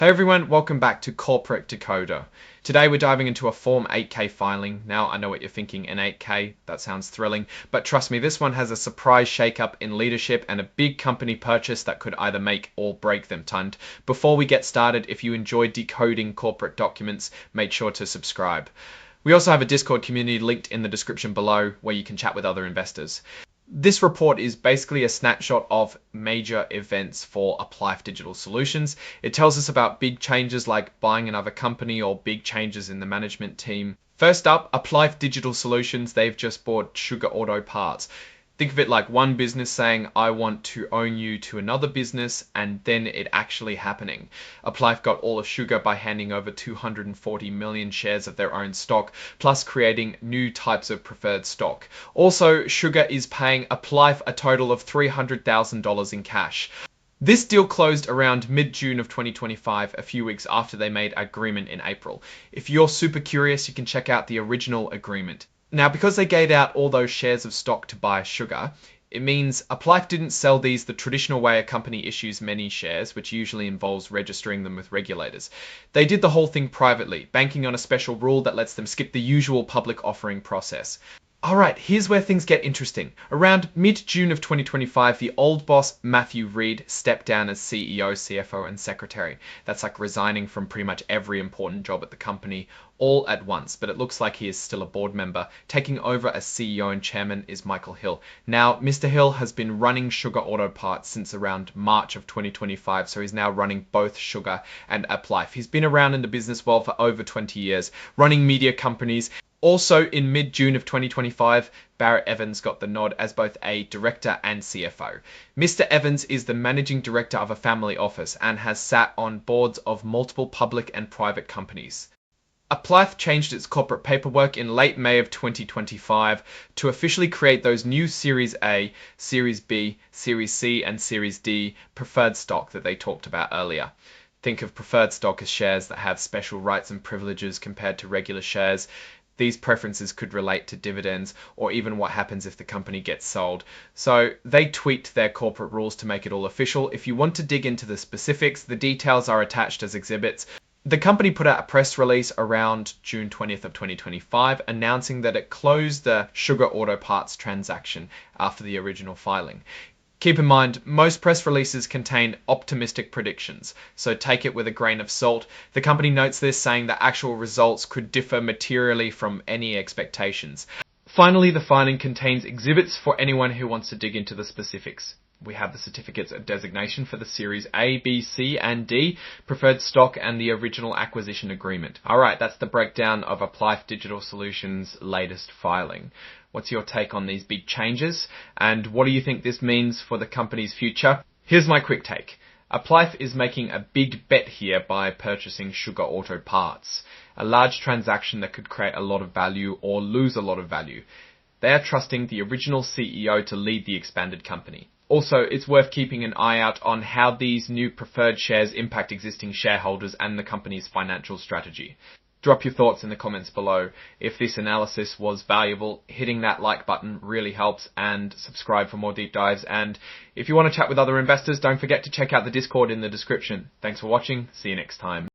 Hey everyone, welcome back to Corporate Decoder. Today we're diving into a Form 8K filing. Now I know what you're thinking, an 8K, that sounds thrilling, but trust me, this one has a surprise shakeup in leadership and a big company purchase that could either make or break them. And before we get started, if you enjoy decoding corporate documents, make sure to subscribe. We also have a Discord community linked in the description below where you can chat with other investors. This report is basically a snapshot of major events for Applife Digital Solutions. It tells us about big changes like buying another company or big changes in the management team. First up, Applife Digital Solutions, they've just bought Sugar Auto Parts. Think of it like one business saying, I want to own you to another business, and then it actually happening. Applife got all of Sugar by handing over 240 million shares of their own stock, plus creating new types of preferred stock. Also, Sugar is paying Applife a total of $300,000 in cash. This deal closed around mid-June of 2025, a few weeks after they made agreement in April. If you're super curious, you can check out the original agreement. Now, because they gave out all those shares of stock to buy Sugar, it means Applife didn't sell these the traditional way a company issues many shares, which usually involves registering them with regulators. They did the whole thing privately, banking on a special rule that lets them skip the usual public offering process. Alright, here's where things get interesting. Around mid-June of 2025, the old boss, Matthew Reed, stepped down as CEO, CFO, and secretary. That's like resigning from pretty much every important job at the company all at once, but it looks like he is still a board member. Taking over as CEO and chairman is Michael Hill. Now, Mr. Hill has been running Sugar Auto Parts since around March of 2025, so he's now running both Sugar and Applife. He's been around in the business world for over 20 years, running media companies. Also, in mid-June of 2025, Barrett Evans got the nod as both a director and CFO. Mr. Evans is the managing director of a family office and has sat on boards of multiple public and private companies. Applife changed its corporate paperwork in late May of 2025 to officially create those new Series A, Series B, Series C, and Series D preferred stock that they talked about earlier. Think of preferred stock as shares that have special rights and privileges compared to regular shares. These preferences could relate to dividends or even what happens if the company gets sold. So they tweaked their corporate rules to make it all official. If you want to dig into the specifics, the details are attached as exhibits. The company put out a press release around June 20th of 2025 announcing that it closed the Sugar Auto Parts transaction after the original filing. Keep in mind, most press releases contain optimistic predictions, so take it with a grain of salt. The company notes this, saying that actual results could differ materially from any expectations. Finally, the filing contains exhibits for anyone who wants to dig into the specifics. We have the certificates of designation for the Series A, B, C, and D, preferred stock, and the original acquisition agreement. Alright, that's the breakdown of Applife Digital Solutions' latest filing. What's your take on these big changes? And what do you think this means for the company's future? Here's my quick take. Applife is making a big bet here by purchasing Sugar Auto Parts, a large transaction that could create a lot of value or lose a lot of value. They are trusting the original CEO to lead the expanded company. Also, it's worth keeping an eye out on how these new preferred shares impact existing shareholders and the company's financial strategy. Drop your thoughts in the comments below. If this analysis was valuable, hitting that like button really helps, and subscribe for more deep dives. And if you want to chat with other investors, don't forget to check out the Discord in the description. Thanks for watching. See you next time.